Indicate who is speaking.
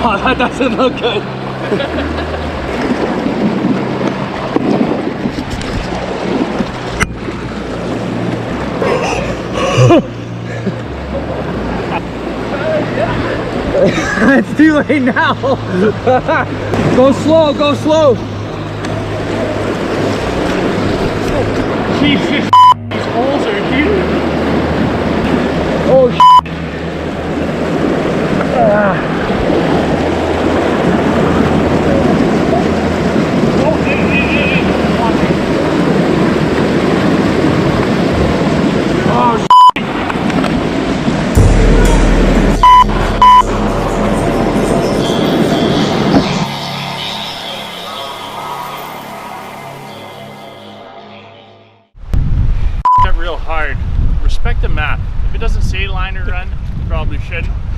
Speaker 1: Oh, that doesn't look good. It's too late now. Go slow, go slow. Jesus.